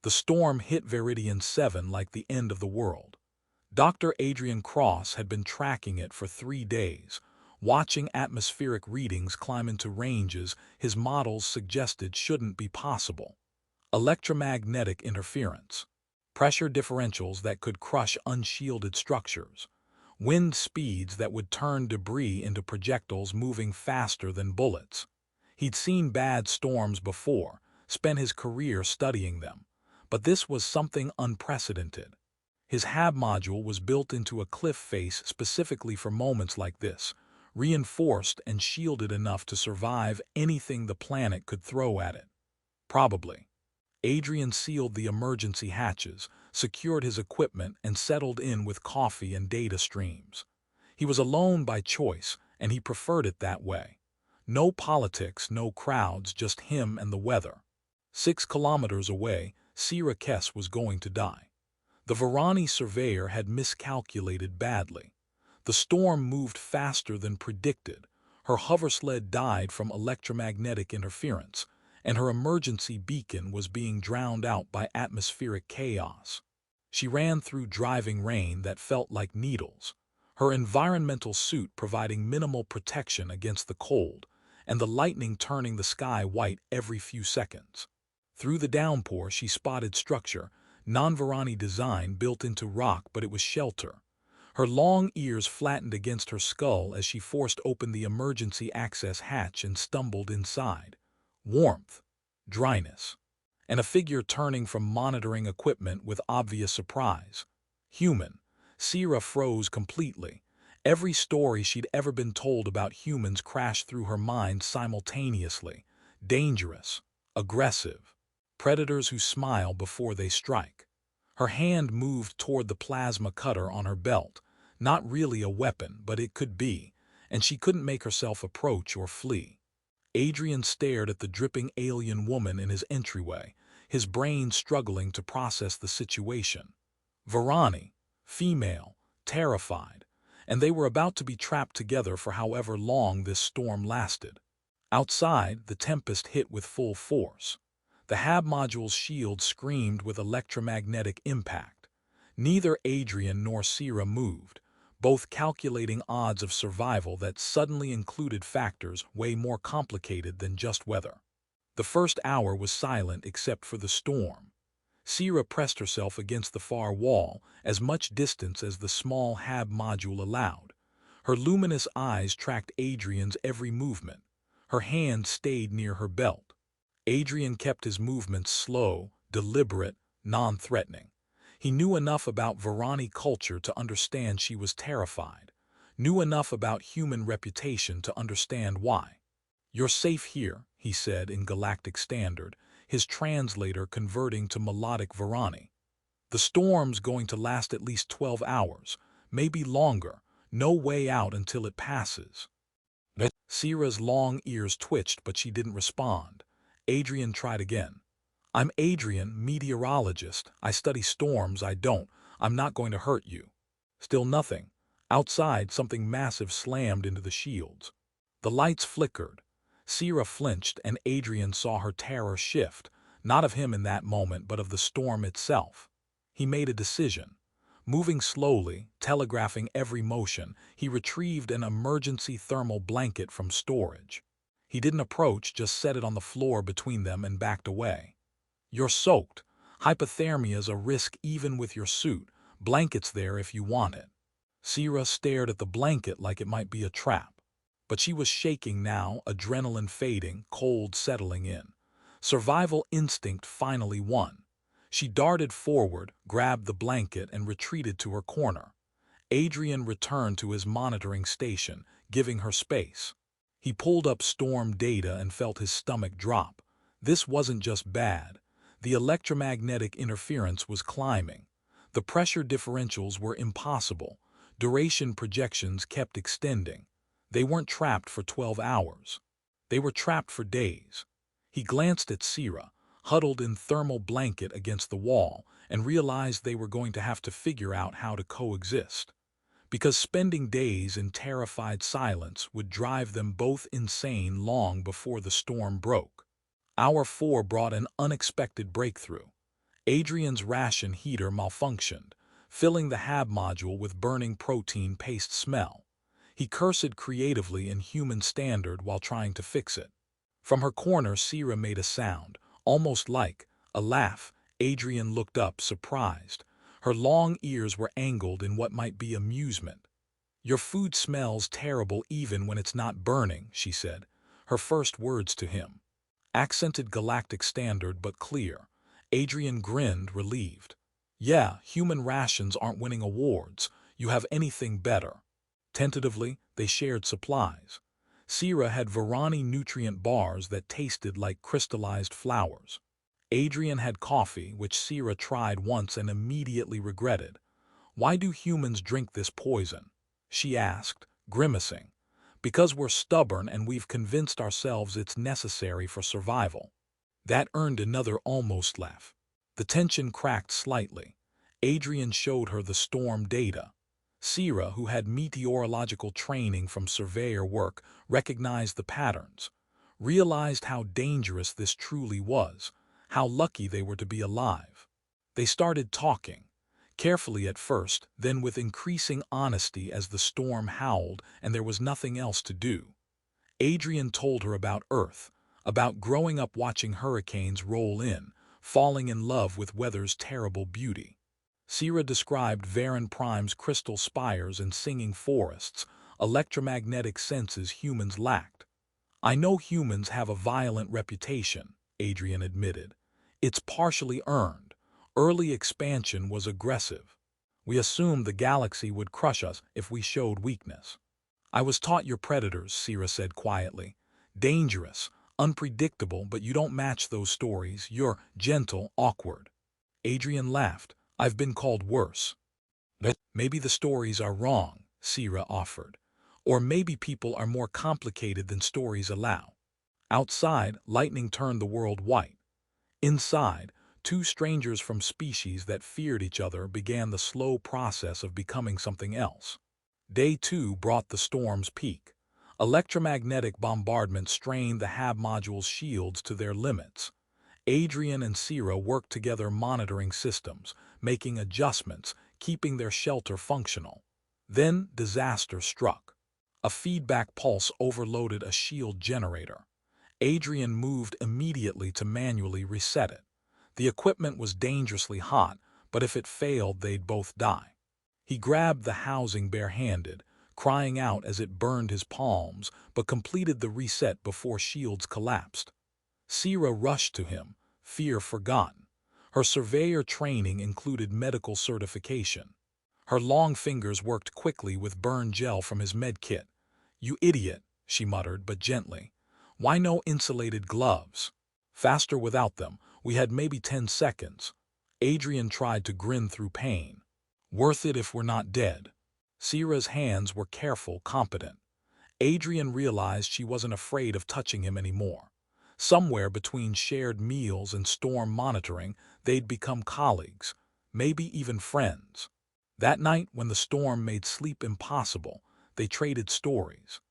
The storm hit Veridian 7 like the end of the world. Dr. Adrian Cross had been tracking it for 3 days, watching atmospheric readings climb into ranges his models suggested shouldn't be possible. Electromagnetic interference, pressure differentials that could crush unshielded structures, wind speeds that would turn debris into projectiles moving faster than bullets. He'd seen bad storms before, spent his career studying them, but this was something unprecedented. His hab-module was built into a cliff face specifically for moments like this, reinforced and shielded enough to survive anything the planet could throw at it. Probably. Adrian sealed the emergency hatches, secured his equipment, and settled in with coffee and data streams. He was alone by choice, and he preferred it that way. No politics, no crowds, just him and the weather. 6 kilometers away, Sera Kess was going to die. The Verani surveyor had miscalculated badly. The storm moved faster than predicted. Her hoversled died from electromagnetic interference, and her emergency beacon was being drowned out by atmospheric chaos. She ran through driving rain that felt like needles, her environmental suit providing minimal protection against the cold, and the lightning turning the sky white every few seconds. Through the downpour she spotted structure, non-Verani design built into rock, but it was shelter. Her long ears flattened against her skull as she forced open the emergency access hatch and stumbled inside. Warmth, dryness, and a figure turning from monitoring equipment with obvious surprise. Human. Sera froze completely. Every story she'd ever been told about humans crashed through her mind simultaneously. Dangerous, aggressive, predators who smile before they strike. Her hand moved toward the plasma cutter on her belt. Not really a weapon, but it could be, and she couldn't make herself approach or flee. Adrian stared at the dripping alien woman in his entryway, his brain struggling to process the situation. Verani, female, terrified, and they were about to be trapped together for however long this storm lasted. Outside, the tempest hit with full force. The hab-module's shield screamed with electromagnetic impact. Neither Adrian nor Sera moved, both calculating odds of survival that suddenly included factors way more complicated than just weather. The first hour was silent except for the storm. Sera pressed herself against the far wall, as much distance as the small hab-module allowed. Her luminous eyes tracked Adrian's every movement. Her hand stayed near her belt. Adrian kept his movements slow, deliberate, non-threatening. He knew enough about Verani culture to understand she was terrified, knew enough about human reputation to understand why. "You're safe here," he said in Galactic Standard, his translator converting to melodic Verani. "The storm's going to last at least 12 hours, maybe longer, no way out until it passes." Sera's long ears twitched, but she didn't respond. Adrian tried again. "I'm Adrian, meteorologist. I study storms. I'm not going to hurt you." Still nothing. Outside, something massive slammed into the shields. The lights flickered. Sera flinched, and Adrian saw her terror shift, not of him in that moment, but of the storm itself. He made a decision. Moving slowly, telegraphing every motion, he retrieved an emergency thermal blanket from storage. He didn't approach, just set it on the floor between them and backed away. "You're soaked. Hypothermia's a risk even with your suit. Blanket's there if you want it." Sera stared at the blanket like it might be a trap. But she was shaking now, adrenaline fading, cold settling in. Survival instinct finally won. She darted forward, grabbed the blanket, and retreated to her corner. Adrian returned to his monitoring station, giving her space. He pulled up storm data and felt his stomach drop. This wasn't just bad. The electromagnetic interference was climbing. The pressure differentials were impossible. Duration projections kept extending. They weren't trapped for 12 hours. They were trapped for days. He glanced at Sera, huddled in thermal blanket against the wall, and realized they were going to have to figure out how to coexist. Because spending days in terrified silence would drive them both insane long before the storm broke. Hour 4 brought an unexpected breakthrough. Adrian's ration heater malfunctioned, filling the hab-module with burning protein paste smell. He cursed creatively in human standard while trying to fix it. From her corner, Sera made a sound, almost like a laugh. Adrian looked up, surprised. Her long ears were angled in what might be amusement. "Your food smells terrible even when it's not burning," she said, her first words to him. Accented galactic standard but clear. Adrian grinned, relieved. "Yeah, human rations aren't winning awards. You have anything better?" Tentatively, they shared supplies. Sera had Verani nutrient bars that tasted like crystallized flowers. Adrian had coffee, which Sera tried once and immediately regretted. "Why do humans drink this poison?" she asked, grimacing. "Because we're stubborn and we've convinced ourselves it's necessary for survival." That earned another almost laugh. The tension cracked slightly. Adrian showed her the storm data. Sera, who had meteorological training from surveyor work, recognized the patterns, realized how dangerous this truly was, how lucky they were to be alive. They started talking, carefully at first, then with increasing honesty as the storm howled and there was nothing else to do. Adrian told her about Earth, about growing up watching hurricanes roll in, falling in love with weather's terrible beauty. Sera described Verani Prime's crystal spires and singing forests, electromagnetic senses humans lacked. "I know humans have a violent reputation," Adrian admitted. "It's partially earned. Early expansion was aggressive. We assumed the galaxy would crush us if we showed weakness." "I was taught you're predators," Sera said quietly. "Dangerous, unpredictable, but you don't match those stories. You're gentle, awkward." Adrian laughed. "I've been called worse." "Maybe the stories are wrong," Sera offered. "Or maybe people are more complicated than stories allow." Outside, lightning turned the world white. Inside, two strangers from species that feared each other began the slow process of becoming something else. Day 2 brought the storm's peak. Electromagnetic bombardment strained the hab-module's shields to their limits. Adrian and Sera worked together monitoring systems, making adjustments, keeping their shelter functional. Then disaster struck. A feedback pulse overloaded a shield generator. Adrian moved immediately to manually reset it. The equipment was dangerously hot, but if it failed, they'd both die. He grabbed the housing barehanded, crying out as it burned his palms, but completed the reset before shields collapsed. Sera rushed to him, fear forgotten. Her surveyor training included medical certification. Her long fingers worked quickly with burn gel from his med kit. "You idiot," she muttered, but gently. "Why no insulated gloves?" "Faster without them. We had maybe 10 seconds." Adrian tried to grin through pain. "Worth it if we're not dead." Sera's hands were careful, competent. Adrian realized she wasn't afraid of touching him anymore. Somewhere between shared meals and storm monitoring, they'd become colleagues, maybe even friends. That night, when the storm made sleep impossible, they traded stories.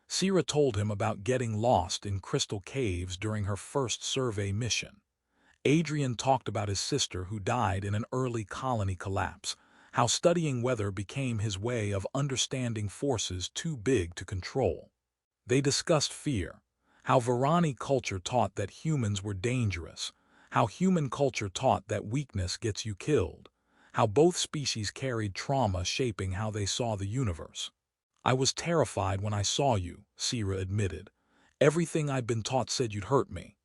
Sera told him about getting lost in crystal caves during her first survey mission. Adrian talked about his sister who died in an early colony collapse, how studying weather became his way of understanding forces too big to control. They discussed fear, how Verani culture taught that humans were dangerous, how human culture taught that weakness gets you killed, how both species carried trauma shaping how they saw the universe. "I was terrified when I saw you," Sera admitted. "Everything I'd been taught said you'd hurt me."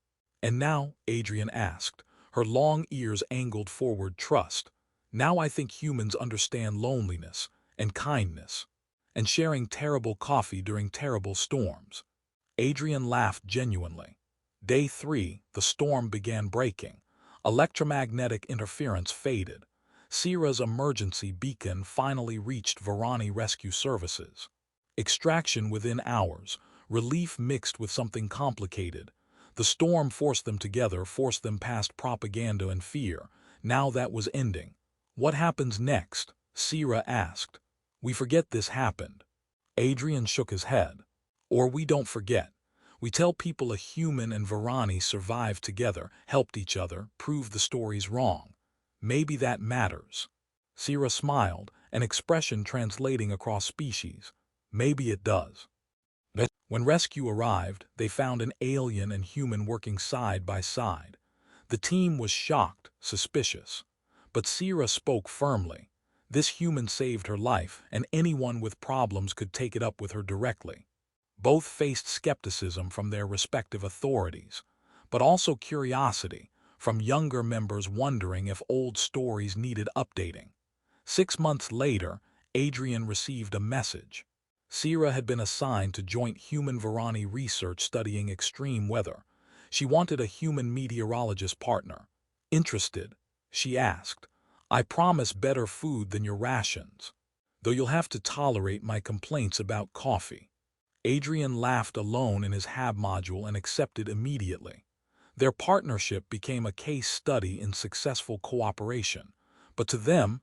"And now?" Adrian asked, her long ears angled forward. "Trust. Now I think humans understand loneliness and kindness and sharing terrible coffee during terrible storms." Adrian laughed genuinely. Day 3, the storm began breaking. Electromagnetic interference faded. Sera's emergency beacon finally reached Verani Rescue Services. Extraction within hours, relief mixed with something complicated. The storm forced them together, forced them past propaganda and fear. Now that was ending. "What happens next?" Sera asked. "We forget this happened." Adrian shook his head. "Or we don't forget. We tell people a human and Verani survived together, helped each other, proved the stories wrong. Maybe that matters. Sera smiled, an expression translating across species. Maybe it does. When rescue arrived, they found an alien and human working side by side. The team was shocked, suspicious. But Sera spoke firmly. This human saved her life, and anyone with problems could take it up with her directly. Both faced skepticism from their respective authorities, but also curiosity from younger members wondering if old stories needed updating. 6 months later, Adrian received a message. Sera had been assigned to joint human Verani research studying extreme weather. She wanted a human meteorologist partner. Interested? She asked. I promise better food than your rations, though you'll have to tolerate my complaints about coffee. Adrian laughed alone in his hab-module and accepted immediately. Their partnership became a case study in successful cooperation, but to them,